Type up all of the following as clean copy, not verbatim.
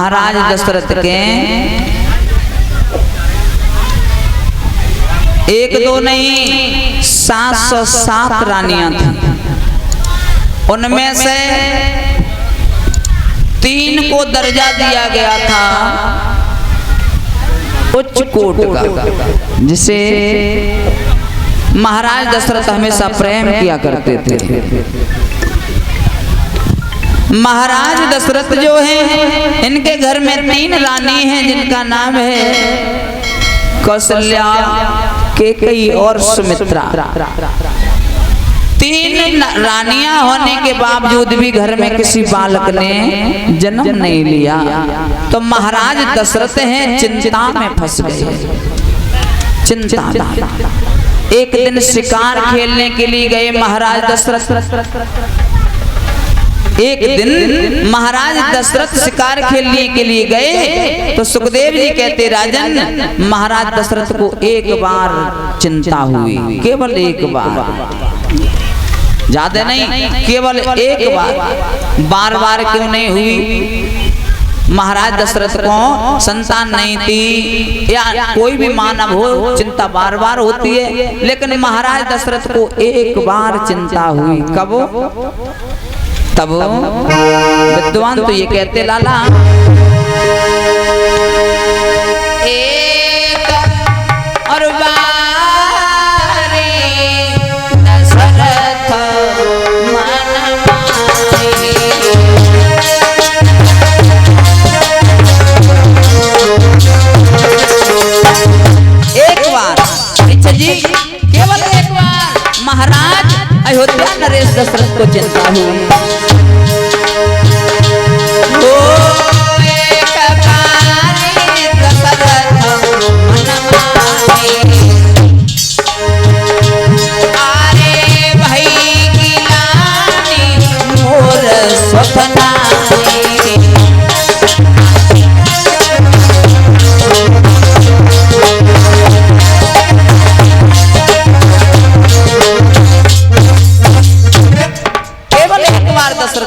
महाराज दशरथ के एक दो नहीं 707 रानियां थी। उनमें से 3 को दर्जा दिया गया था उच्च कोट का, जिसे महाराज दशरथ हमेशा प्रेम किया करते थे। महाराज दशरथ जो हैं, इनके घर में 3 रानी हैं जिनका नाम है कौशल्या, केकई और सुमित्रा। 3 रानियां होने के बावजूद भी घर में किसी बालक ने जन्म नहीं लिया, तो महाराज दशरथ हैं चिंता में फंस गए। चिंता। एक दिन शिकार खेलने के लिए गए महाराज दशरथ। एक दिन महाराज दशरथ शिकार खेलने के लिए गए तो सुखदेव जी कहते, राजन महाराज दशरथ को एक बार चिंता हुई, केवल एक बार, ज्यादा नहीं, केवल एक बार। बार बार क्यों नहीं हुई? महाराज दशरथ को संतान नहीं थी, या कोई भी मानव हो चिंता बार बार होती है, लेकिन महाराज दशरथ को एक बार चिंता हुई। कब? तब विद्वान तो ये कहते, लाला एक और बारी दशरथ मन माही। एक बार, अच्छा जी, केवल एक बार महाराज अयोध्या नरेश दशरथ को चिंता हुई।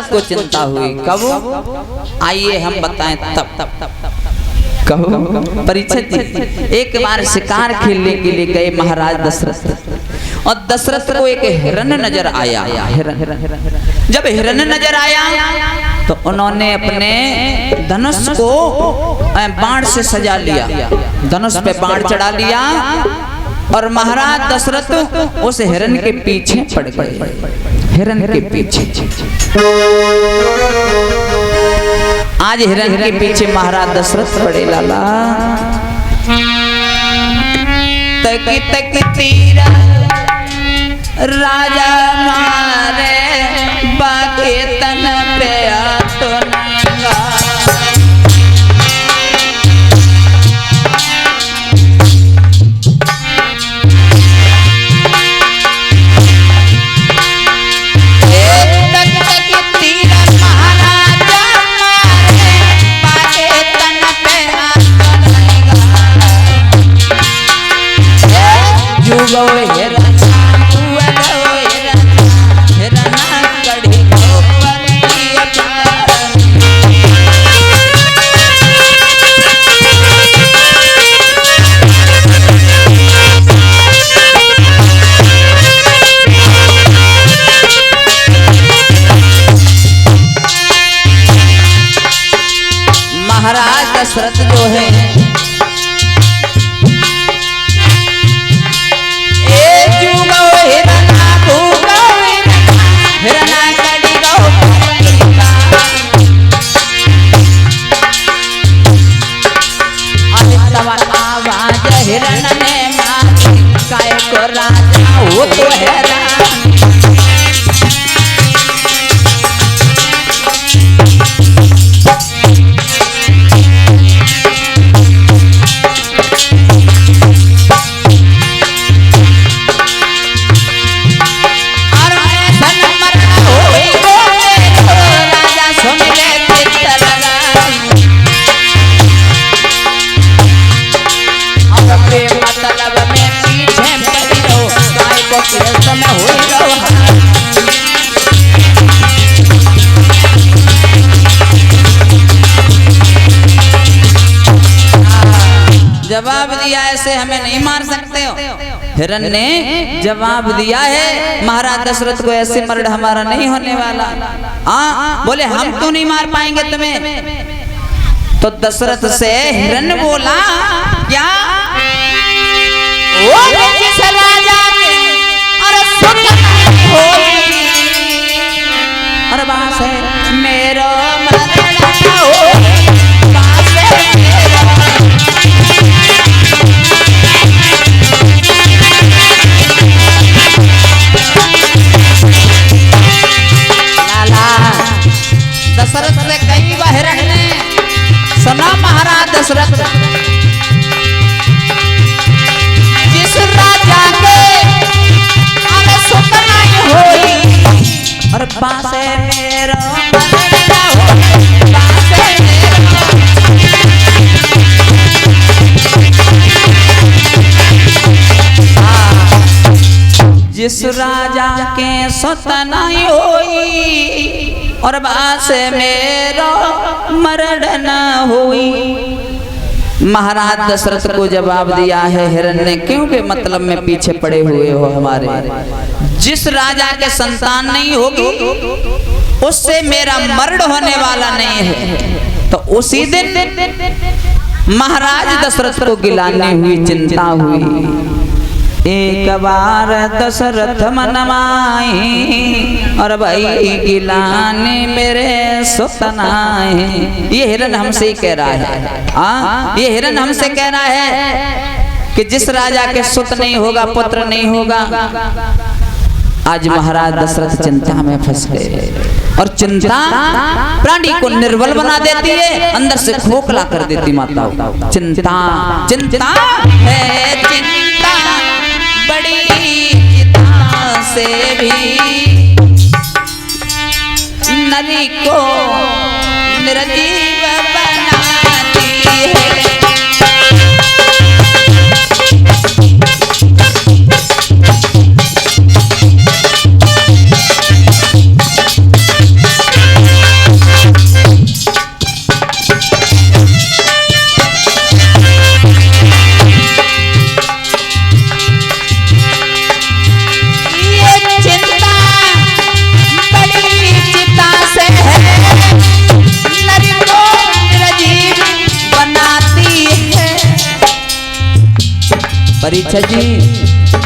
को चिंता हुई। कब? आइए हम बताएं तब। कब? परीक्षित जी एक बार शिकार खेलने के लिए गए महाराज दशरथ, और दशरथ को एक हिरण नजर आया। जब हिरण नजर आया तो उन्होंने अपने धनुष को बाण से सजा लिया, धनुष पे बाण चढ़ा लिया, और महाराज दशरथ उस हिरण के पीछे पड़ गए। हिरण के पीछे, आज हिरण के पीछे महाराज दशरथ पड़े। लाला तक तक तीरा राजा मारे, बाके तन पे तो नंगा। महाराज दशरथ जो है हिरण ने मारी, काय को राजा हो तो हैरान। मतलब में पीछे पड़ी हो, काय को जवाब दिया ऐसे हमें नहीं मार सकते हो। हिरण ने जवाब दिया है महाराज दशरथ को ऐसे मर्ड हमारा नहीं होने वाला। हाँ बोले हम तो नहीं मार पाएंगे तुम्हें। तो दशरथ से हिरण बोला क्या वो जिस राजा के अरे सुन हो अरे बास है मेरो मरना हो बास है लाला दशरथ से कई बार ने सुना महाराज दशरथ जिस राजा के अरे सुतना होई और पासे मेरो मरना हो पासे जिस राजा के सुतना होई और बासे मेरो मरण हुई। महाराज दशरथ को जवाब दिया है हिरण ने क्योंकि मतलब में पीछे पड़े हुए हो हमारे। जिस राजा के संतान नहीं होगी उससे मेरा मरण होने वाला नहीं है। तो उसी दिन महाराज दशरथ को गिलानी हुई चिंता हुई। एक बार दशरथ मन माई और भाई गिलाने मेरे सुतनाए। ये हिरण हमसे ही कह रहा है। हाँ ये हिरण हमसे कह रहा है कि जिस राजा के सुत नहीं होगा पुत्र नहीं होगा। आज महाराज दशरथ चिंता में फंस गए और चिंता प्राणी को निर्बल बना देती है, अंदर से खोखला कर देती माता। चिंता चिंता है चिंता बड़ी चिता से भी नरी को निर्जीव बनाती है। परीक्षा जी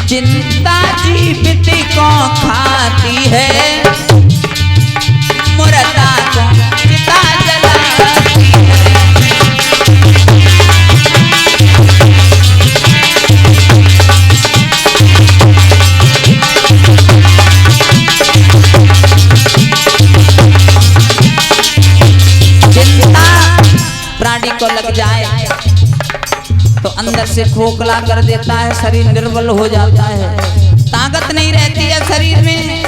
चिंता जीवित को खाती है मुर्दा को चिता जलाती है। चिंता प्राणी को लग जाए तो अंदर से खोखला कर देता है, शरीर निर्बल हो जाता है, ताकत नहीं रहती है शरीर में।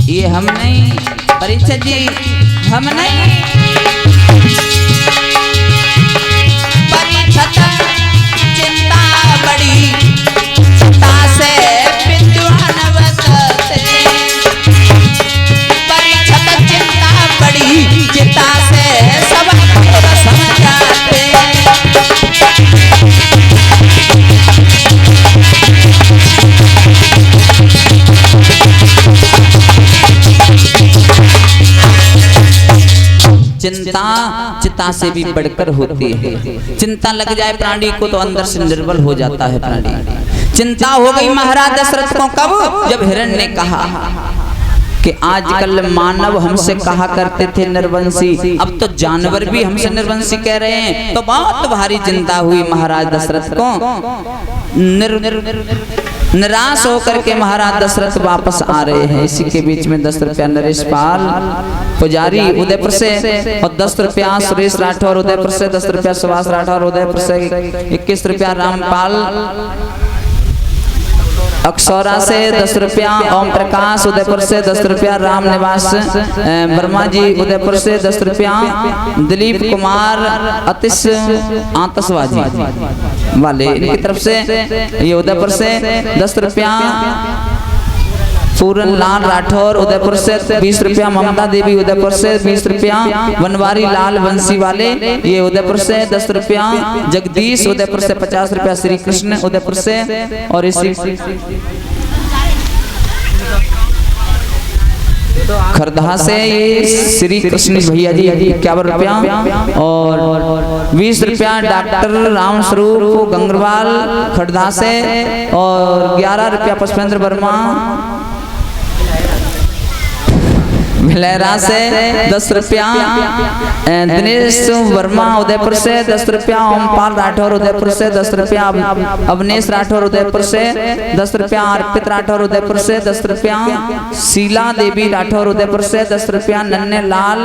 ये हम नहीं परीक्षा जी हम नहीं चिंता बड़ी चिता से विद्वान बसते। चिंता बड़ी चिता से सब समझाते। चिंता चिता से भी बढ़कर होती है। चिंता लग जाए प्राणी को तो अंदर से निर्बल हो जाता है प्राणी। चिंता हो गई महाराज दशरथ को कब? जब हिरण ने कहा कि आजकल मानव हमसे कहा करते थे निर्वंशी, अब तो जानवर भी हमसे निर्वंशी कह रहे हैं। तो बहुत भारी चिंता हुई महाराज दशरथ को। निराश होकर के महाराज दशरथ वापस आ रहे हैं। इसी के बीच में 10 रुपया नरेश पाल पुजारी उदयपुर से और 10 रुपया सुरेश राठौर उदयपुर से, 10 रुपया सुभाष राठौर उदयपुर से, 21 रुपया रामपाल अक्सौरा से, 10 रुपया ओम प्रकाश उदयपुर से, 10 रुपया राम निवास वर्मा जी उदयपुर से, 10 रुपया दिलीप कुमार अतिश आतशबाजी वाले इनकी तरफ से, ये उदयपुर से 10 रुपया पूरन लाल राठौर उदयपुर से 20 रुपया, ममता देवी उदयपुर से 20 रुपया, बनवारी लाल बंसी वाले ये उदयपुर से 10 रुपया, जगदीश उदयपुर से 50 रुपया, श्री कृष्ण उदयपुर से और इसी खरधा से ये श्री कृष्ण भैया जी 51 रुपया और 20 रुपया डॉक्टर राम स्वरूप गंगरवाल खरधा से और 11 रुपया पुष्पेंद्र वर्मा लहरा से 10 रुपया, दिनेश वर्मा उदयपुर से 10 रुपया, ओमपाल राठौर उदयपुर से 10 रुपया, अवनेश राठौर उदयपुर से 10 रुपया, अर्पित राठौर उदयपुर से 10 रुपया, शीला देवी राठौर उदयपुर से 10 रुपया, नन्हे लाल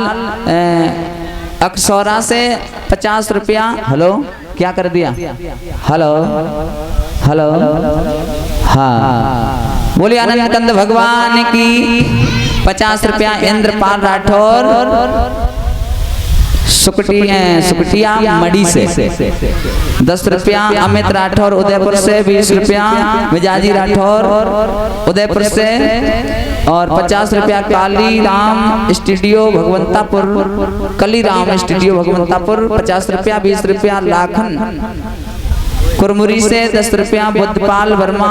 अक्सौरा से 50 रुपया। हेलो क्या कर दिया? हेलो हेलो हाँ बोलिए आनंद कंद भगवान की 50 रुपया, इंद्रपाल राठौर सुकटिया मड़ी से 10 रुपया, अमित राठौर उदयपुर से 20 रुपया, मिजाजी राठौर उदयपुर से और 50 रुपया, काली राम स्टूडियो भगवंतापुर, कली राम स्टूडियो भगवंतापुर 50 रुपया, 20 रुपया, लाखन कुरमुरी से 10 रुपया, बुद्धपाल वर्मा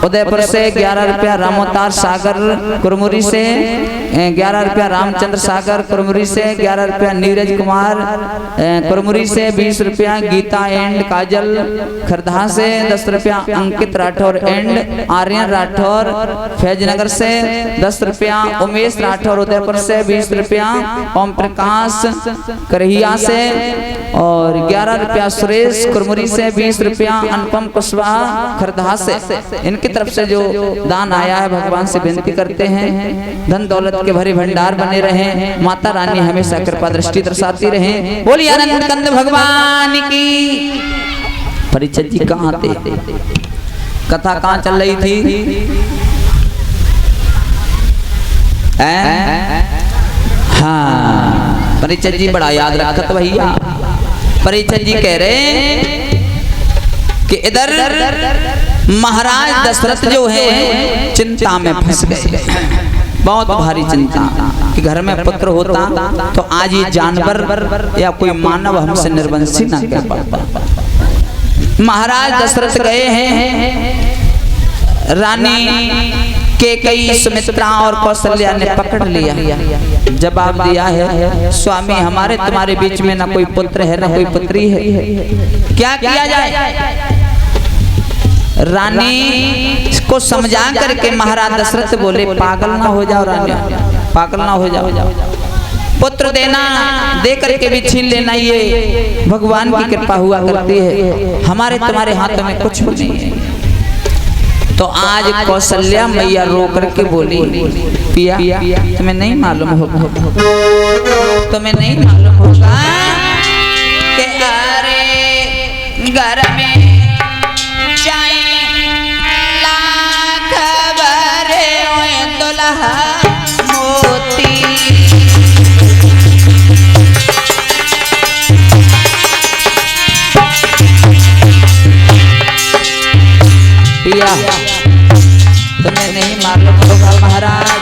उदयपुर से 11 रुपया, रामोतार सागर कुरमुरी से 11 रुपया, रामचंद्र सागर कुरमुरी से 11 रुपया, नीरज कुमार कुरमुरी से 20 रुपया, गीता एंड काजल खरधा से 10 रुपया, अंकित राठौर एंड आर्यन राठौर फैजनगर से 10 रुपया, उमेश राठौर उदयपुर से 20 रुपया, ओम प्रकाश करहिया से और 11 रुपया, सुरेश कुरमुरी से 20 रुपया, अनुपम कुशवाहा खरधा से। इनकी तरफ से जो दान आया है भगवान से विनती करते हैं धन दौलत के भरे भंडार बने रहें, माता रानी हमेशा कृपा दृष्टि दर्शाती रहें। बोलिए आनंद कंद भगवान की। परिचय जी कहाँ थे? कथा कहाँ चल रही थी? हाँ परिचय जी बड़ा याद रखत भैया। परिचय जी कह रहे कि इधर महाराज दशरथ जो है चिंता में फंस गए, बहुत भारी चिंता कि घर में पुत्र होता तो आज ये जानवर या कोई मानव हमसे निर्वंशी ना कर पाता। महाराज दशरथ गए हैं, रानी के कई सुमित्रा और कौशल्या ने पकड़ लिया, जवाब दिया है स्वामी हमारे तुम्हारे बीच में ना कोई पुत्र है ना कोई पुत्री है, क्या किया जाए? रानी को समझा करके महाराज दशरथ बोले पागल ना हो जाओ रानी, पागल ना हो जाओ, पुत्र देना दे करके भी छीन लेना ये भगवान की कृपा हुआ करती है, हमारे तुम्हारे हाथों में कुछ नहीं है। तो आज कौशल्या मैया रो करके बोली पिया तुम्हें नहीं मालूम होगा, तुम्हें नहीं मालूम होगा कि अरे घर में जाए लाख बरे दुल्हा मोती, पिया तुम्हें नहीं मालूम होगा महाराज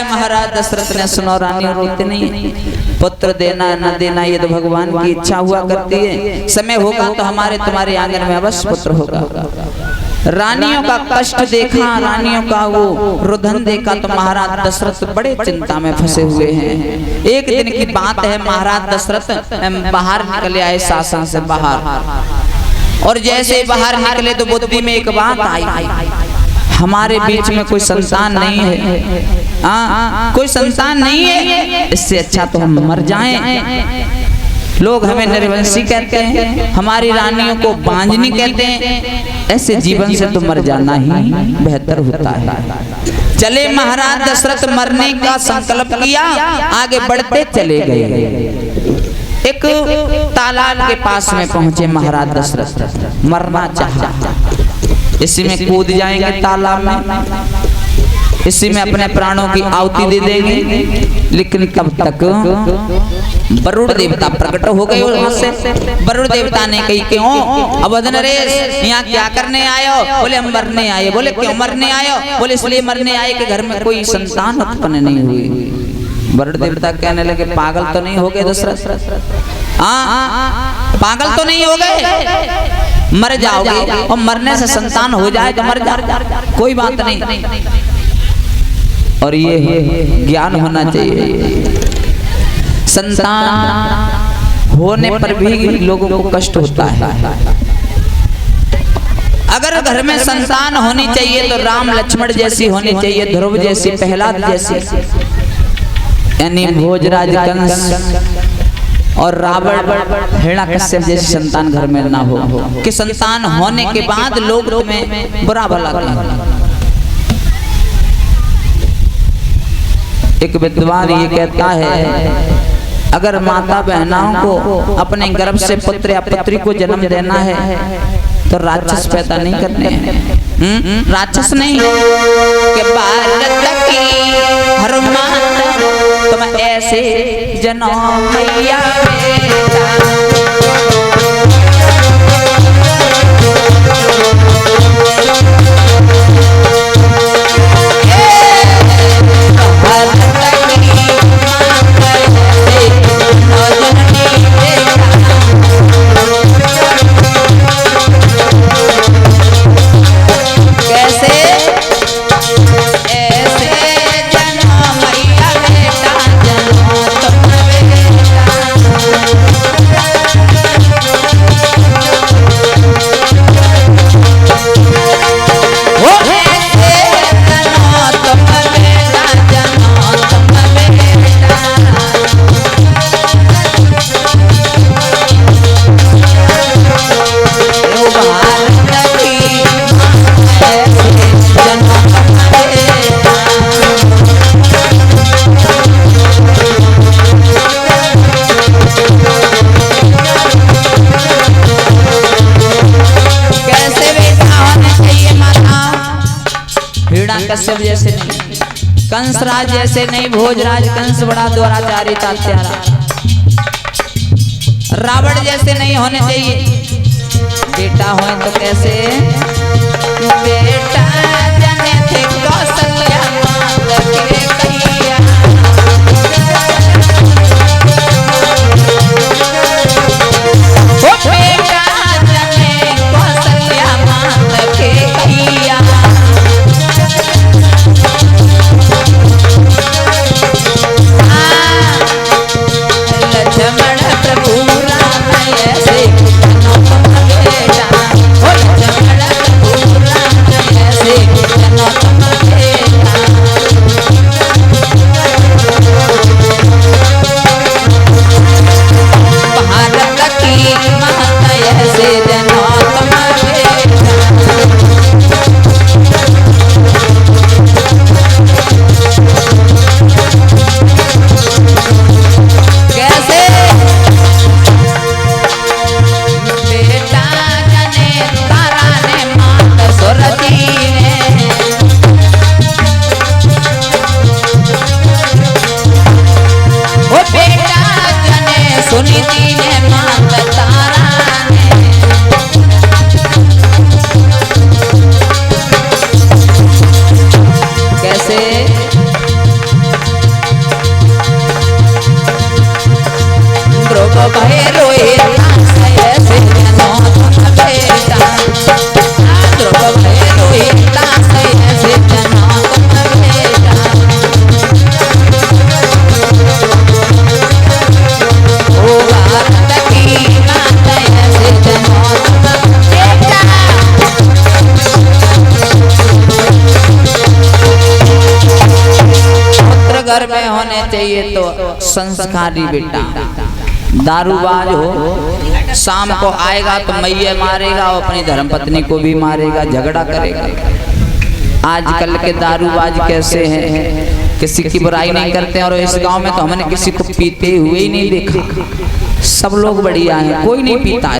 महाराज दशरथ ने सुनो रानी रोते नहीं, पुत्र देना न देना ये तो भगवान की इच्छा हुआ करती है, समय होगा तो हमारे तुम्हारे आंगन में अवश्य पुत्र होगा। रानियों का कष्ट देखा, रानियों का वो रुदन देखा तो महाराज दशरथ बड़े चिंता में फंसे हुए हैं। एक दिन की बात है, महाराज दशरथ बाहर निकले आए शासन से बाहर, और जैसे बाहर निकले तो बुद्धि में एक बात आई, हमारे बीच में कोई संतान नहीं है, कोई संतान नहीं है, इससे अच्छा तो हम मर जाएं। लोग हमें निर्वंशी कहते हैं, हमारी रानियों को बांझनी कहते हैं, ऐसे जीवन से तो मर जाना ही बेहतर होता है। चले महाराज दशरथ मरने का संकल्प किया, आगे बढ़ते चले गए। एक तालाब के पास में पहुंचे महाराज दशरथ, मरना चाहा, इसी में कूद जाएंगे तालाब में, इसी में अपने प्राणों की आहुति दे देंगे। लेकिन तब तक वरुण देवता प्रकट हो गए वहां से। वरुण देवता ने कही क्यों अवध नरेश यहाँ क्या करने आयो? बोले हम मरने आए। बोले क्यों मरने आयो? बोले इसलिए मरने आए कि घर में कोई संतान उत्पन्न नहीं हुई। वरुण देवता कहने लगे पागल तो नहीं हो गए दशरथ? पागल तो नहीं हो गए? मर जाओगे और मरने से संतान हो जाए तो मर जाओ, कोई बात नहीं। और ये ज्ञान होना चाहिए, संतान होने पर भी लोगों को कष्ट होता है। अगर घर में संतान होनी चाहिए तो राम लक्ष्मण जैसी होनी चाहिए, ध्रुव जैसी, प्रहलाद जैसी, यानी भोजराज कंस और रावण हिरण्यकश्यप जैसी संतान घर में ना हो कि संतान होने के बाद लोग तुम्हें बुरा भला कहें। एक विद्वान ये कहता है, अगर माता बहनाओं को अपने गर्भ से पुत्र या पुत्री को जन्म देना है तो राक्षस पैदा नहीं करने हैं। राक्षस नहीं कि भारत की हर माता तुम ऐसे जन्म मैया कश्यप जैसे नहीं, कंसराज जैसे नहीं, भोजराज कंस बड़ा दुराचारी तात्यारा, रावण जैसे नहीं होने चाहिए। बेटा हो तो कैसे? बेटा जने थे कौशल्या माता के कहिया, ओ बेटा जने कौशल्या माता के कहिया, घर में होने चाहिए तो संस्कारी बेटा। दारूबाज हो, शाम को आएगा तो मैये मारेगा, वो अपनी धर्मपत्नी को भी मारेगा, झगड़ा करेगा। आजकल के दारूबाज कैसे हैं, किसी की बुराई नहीं करते। और इस गांव में तो हमने किसी को पीते हुए ही नहीं देखा, सब लोग बढ़िया हैं, कोई नहीं पीता है।